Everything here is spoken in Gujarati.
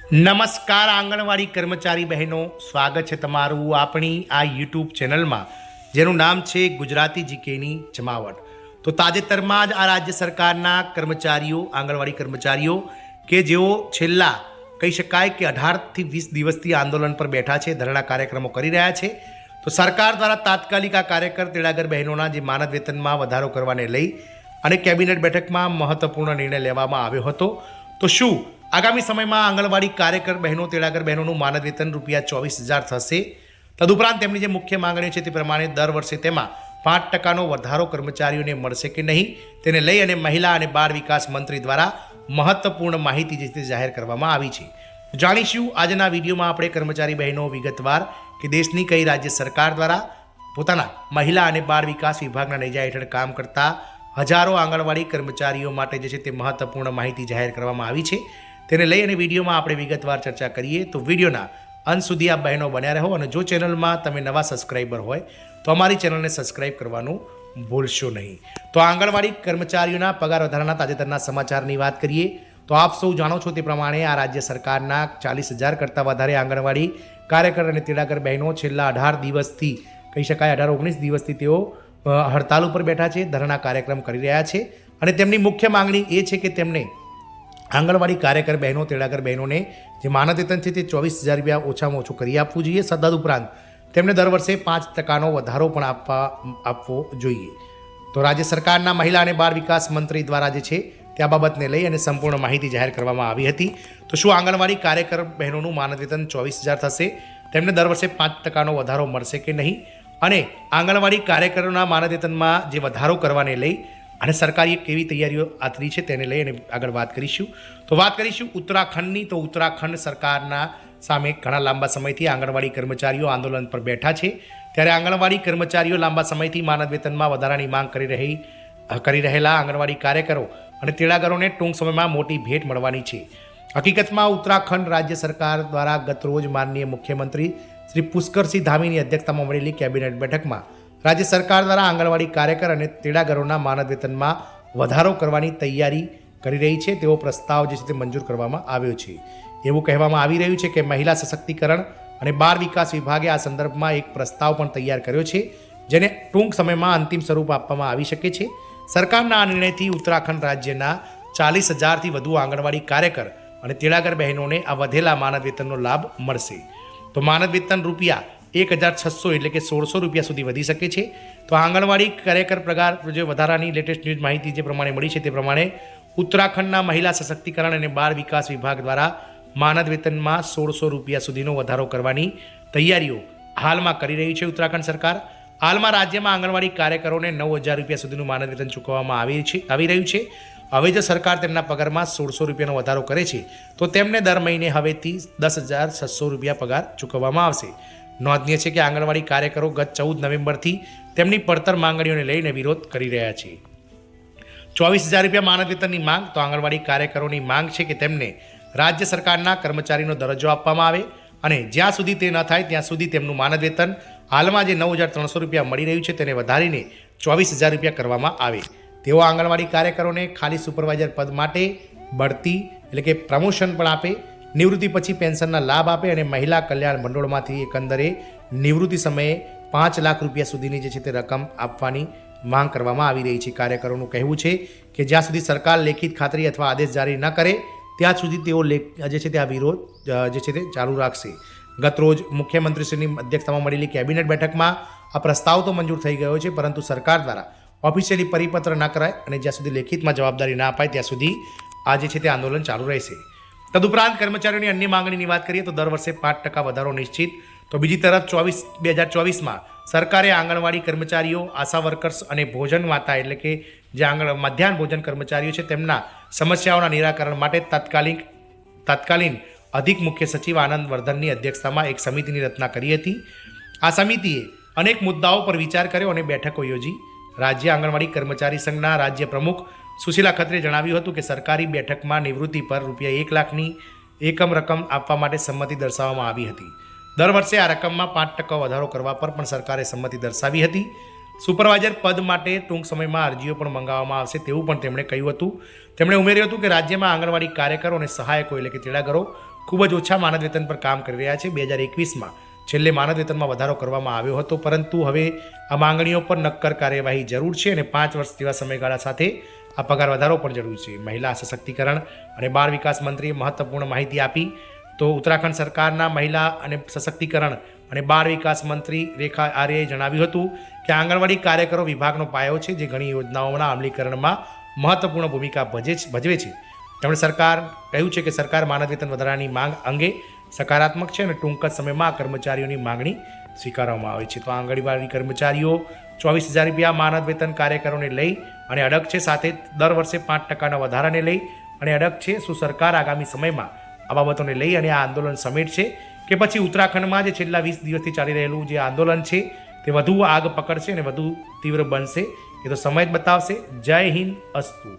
નમસ્કાર આંગણવાડી કર્મચારી બહેનો, સ્વાગત છે તમારું આપણી આ યુટ્યુબ ચેનલમાં જેનું નામ છે ગુજરાતી જીકેની જમાવટ. તો તાજેતરમાં જ આ રાજ્ય સરકારના કર્મચારીઓ, આંગણવાડી કર્મચારીઓ કે જેઓ છેલ્લા કહી શકાય કે 18થી 20 દિવસથી આંદોલન પર બેઠા છે, ધરણા કાર્યક્રમો કરી રહ્યા છે, તો સરકાર દ્વારા તાત્કાલિક આ કાર્યકર તેડાગર બહેનોના જે માનદ વેતનમાં વધારો કરવાને લઈ અને કેબિનેટ બેઠકમાં મહત્વપૂર્ણ નિર્ણય લેવામાં આવ્યો હતો. તો શું આગામી સમયમાં આંગણવાડી કાર્યકર બહેનો, તેડાગર બહેનોનું માનદ વેતન ₹24,000 થશે? તદુપરાંત તેમની જે મુખ્ય માંગણીઓ છે તે પ્રમાણે દર વર્ષે તેમાં 5% વધારો કર્મચારીઓને મળશે કે નહીં, તેને લઈ અને મહિલા અને બાળ વિકાસ મંત્રી દ્વારા મહત્વપૂર્ણ માહિતી જે તે જાહેર કરવામાં આવી છે. જાણીશું આજના વિડીયોમાં આપણે કર્મચારી બહેનો વિગતવાર કે દેશની કઈ રાજ્ય સરકાર દ્વારા પોતાના મહિલા અને બાળ વિકાસ વિભાગના નેજા હેઠળ કામ કરતા હજારો આંગણવાડી કર્મચારીઓ માટે જે છે તે મહત્વપૂર્ણ માહિતી જાહેર કરવામાં આવી છે, તેને લઈ અને વિડીયોમાં આપણે વિગતવાર ચર્ચા કરીએ. તો વિડીયોના અંત સુધી આ બહેનો બન્યા રહો અને જો ચેનલમાં તમે નવા સબસ્ક્રાઈબર હોય તો અમારી ચેનલને સબસ્ક્રાઈબ કરવાનું ભૂલશો નહીં. તો આંગણવાડી કર્મચારીઓના પગાર વધારાના તાજેતરના સમાચારની વાત કરીએ તો આપ સૌ જાણો છો તે પ્રમાણે આ રાજ્ય સરકારના 40,000 કરતાં વધારે આંગણવાડી કાર્યકર અને તેડાગર બહેનો છેલ્લા 18 દિવસથી કહી શકાય 18-19 દિવસથી તેઓ હડતાલ ઉપર બેઠા છે, ધરણા કાર્યક્રમ કરી રહ્યા છે અને તેમની મુખ્ય માંગણી એ છે કે તેમને આંગણવાડી કાર્યકર બહેનો, તેડાગર બહેનોને જે માનદ વેતન છે તે ₹24,000 ઓછામાં ઓછું કરી આપવું જોઈએ. તદુપરાંત તેમને દર વર્ષે 5% વધારો પણ આપવો જોઈએ. તો રાજ્ય સરકારના મહિલા અને બાળ વિકાસ મંત્રી દ્વારા જે છે તે આ બાબતને લઈ અને સંપૂર્ણ માહિતી જાહેર કરવામાં આવી હતી. તો શું આંગણવાડી કાર્યકર બહેનોનું માનદ વેતન 24,000 થશે? તેમને દર વર્ષે 5% વધારો મળશે કે નહીં? અને આંગણવાડી કાર્યકરોના માનદ વેતનમાં જે વધારો કરવાને લઈ અને સરકારે કેવી તૈયારીઓ આથરી છે તેને લઈ અને આગળ વાત કરીશું. તો વાત કરીશું ઉત્તરાખંડની. તો ઉત્તરાખંડ સરકારના સામે ઘણા લાંબા સમયથી આંગણવાડી કર્મચારીઓ આંદોલન પર બેઠા છે, ત્યારે આંગણવાડી કર્મચારીઓ લાંબા સમયથી માનદ વેતનમાં વધારાની માંગ કરી રહેલા આંગણવાડી કાર્યકરો અને તેડાગરોને ટૂંક સમયમાં મોટી ભેટ મળવાની છે. હકીકતમાં ઉત્તરાખંડ રાજ્ય સરકાર દ્વારા ગત રોજ માનનીય મુખ્યમંત્રી શ્રી પુષ્કરસિંહ ધામીની અધ્યક્ષતામાં મળેલી કેબિનેટ બેઠકમાં રાજ્ય સરકાર દ્વારા આંગણવાડી કાર્યકર અને તેડાગરોના માનદ વેતનમાં વધારો કરવાની તૈયારી કરી રહી છે તેવો પ્રસ્તાવ જે છે તે મંજૂર કરવામાં આવ્યો છે. એવું કહેવામાં આવી રહ્યું છે કે મહિલા સશક્તિકરણ અને બાળ વિકાસ વિભાગે આ સંદર્ભમાં એક પ્રસ્તાવ પણ તૈયાર કર્યો છે, જેને ટૂંક સમયમાં અંતિમ સ્વરૂપ આપવામાં આવી શકે છે. સરકારના આ નિર્ણયથી ઉત્તરાખંડ રાજ્યના 40,000થી વધુ આંગણવાડી કાર્યકર અને તેડાગર બહેનોને આ વધેલા માનદ વેતનનો લાભ મળશે. તો માનદ વેતન ₹1,600 એટલે કે ₹1,600 સુધી વધી શકે છે. તો આંગણવાડી કાર્યકર પગાર જે વધારાની લેટેસ્ટ ન્યૂઝ માહિતી જે પ્રમાણે મળી છે તે પ્રમાણે ઉત્તરાખંડના મહિલા સશક્તિકરણ અને બાળ વિકાસ વિભાગ દ્વારા માનદ વેતનમાં ₹1,600 સુધીનો વધારો કરવાની તૈયારીઓ હાલમાં કરી રહી છે ઉત્તરાખંડ સરકાર. હાલમાં રાજ્યમાં આંગણવાડી કાર્યકરોને ₹9,000 સુધીનું માનદ વેતન ચૂકવવામાં આવી રહ્યું છે. હવે જો સરકાર તેમના પગારમાં ₹1,600નો વધારો કરે છે તો તેમને દર મહિને હવેથી ₹10,600 પગાર ચૂકવવામાં આવશે. નોંધનીય છે કે આંગણવાડી કાર્યકરો ગત 14 નવેમ્બરથી તેમની પડતર માંગણીઓને લઈને વિરોધ કરી રહ્યા છે. ₹24,000 માનદ વેતનની માંગ. તો આંગણવાડી કાર્યકરોની માંગ છે કે તેમને રાજ્ય સરકારના કર્મચારીનો દરજ્જો આપવામાં આવે અને જ્યાં સુધી તે ન થાય ત્યાં સુધી તેમનું માનદ વેતન હાલમાં જે ₹9,300 મળી રહ્યું છે તેને વધારીને ₹24,000 કરવામાં આવે. તેઓ આંગણવાડી કાર્યકરોને ખાલી સુપરવાઇઝર પદ માટે બઢતી એટલે કે પ્રમોશન પણ આપે, નિવૃત્તિ પછી પેન્શનના લાભ આપે અને મહિલા કલ્યાણ ભંડોળમાંથી એકંદરે નિવૃત્તિ સમયે ₹5 લાખ સુધીની જે છે તે રકમ આપવાની માંગ કરવામાં આવી રહી છે. કાર્યકરોનું કહેવું છે કે જ્યાં સુધી સરકાર લેખિત ખાતરી અથવા આદેશ જારી ન કરે ત્યાં સુધી તેઓ જે છે તે આ વિરોધ જે છે તે ચાલુ રાખશે. ગત રોજ મુખ્યમંત્રીશ્રીની અધ્યક્ષતામાં મળેલી કેબિનેટ બેઠકમાં આ પ્રસ્તાવ તો મંજૂર થઈ ગયો છે, પરંતુ સરકાર દ્વારા ઓફિશિયલી પરિપત્ર ન કરાય અને જ્યાં સુધી લેખિતમાં જવાબદારી ના અપાય ત્યાં સુધી આ જે છે તે આંદોલન ચાલુ રહેશે. તદુપરાંત કર્મચારીઓની અન્ય માંગણીની વાત કરીએ તો દર વર્ષે 5% વધારો નિશ્ચિત. તો બીજી તરફ 2024માં સરકારે આંગણવાડી કર્મચારીઓ, આશા વર્કર્સ અને ભોજન માતા એટલે કે જે મધ્યાહન ભોજન કર્મચારીઓ છે તેમના સમસ્યાઓના નિરાકરણ માટે તાત્કાલિન અધિક મુખ્ય સચિવ આનંદ વર્ધનની અધ્યક્ષતામાં એક સમિતિની રચના કરી હતી. આ સમિતિએ અનેક મુદ્દાઓ પર વિચાર કર્યો અને બેઠકો યોજી. રાજ્ય આંગણવાડી કર્મચારી સંઘના રાજ્ય પ્રમુખ સુશીલા ખત્રીએ જણાવ્યું હતું કે સરકારી બેઠકમાં નિવૃત્તિ પર ₹1 લાખની એકમ રકમ આપવા માટે સંમતિ દર્શાવવામાં આવી હતી. દર વર્ષે આ રકમમાં 5% વધારો કરવા પર પણ સરકારે સંમતિ દર્શાવી હતી. સુપરવાઇઝર પદ માટે ટૂંક સમયમાં અરજીઓ પણ મંગાવવામાં આવશે તેવું પણ તેમણે કહ્યું હતું. તેમણે ઉમેર્યું હતું કે રાજ્યમાં આંગણવાડી કાર્યકરો અને સહાયકો એટલે કે તેડાગરો ખૂબ જ ઓછા માનદ વેતન પર કામ કરી રહ્યા છે. 2021માં છેલ્લે માનદ વેતનમાં વધારો કરવામાં આવ્યો હતો, પરંતુ હવે આ માંગણીઓ પર નક્કર કાર્યવાહી જરૂર છે અને 5 વર્ષ જેવા સમયગાળા સાથે આ પગાર વધારો પણ જરૂરી છે. મહિલા સશક્તિકરણ અને બાળ વિકાસ મંત્રીએ મહત્વપૂર્ણ માહિતી આપી. તો ઉત્તરાખંડ સરકારના મહિલા અને સશક્તિકરણ અને બાળ વિકાસ મંત્રી રેખા આર્યએ જણાવ્યું હતું કે આંગણવાડી કાર્યકરો વિભાગનો પાયો છે, જે ઘણી યોજનાઓના અમલીકરણમાં મહત્વપૂર્ણ ભૂમિકા ભજવે છે. તેમણે કહ્યું છે કે સરકાર માનદ વેતન વધારાની માંગ અંગે સકારાત્મક છે અને ટૂંક જ સમયમાં આ કર્મચારીઓની માંગણી સ્વીકારવામાં આવે છે. તો આંગણવાડી કર્મચારીઓ 24,000 રૂપિયા માનદ વેતન કાર્યકરોને લઈ અને અડગ છે, સાથે દર વર્ષે 5% વધારાને લઈ અને અડગ છે. શું સરકાર આગામી સમયમાં આ બાબતોને લઈ અને આ આંદોલન સમેટશે કે પછી ઉત્તરાખંડમાં જે છેલ્લા 20 દિવસથી ચાલી રહેલું જે આંદોલન છે તે વધુ આગ પકડશે અને વધુ તીવ્ર બનશે? એ તો સમય જ બતાવશે. જય હિન્દ, અસ્તુ.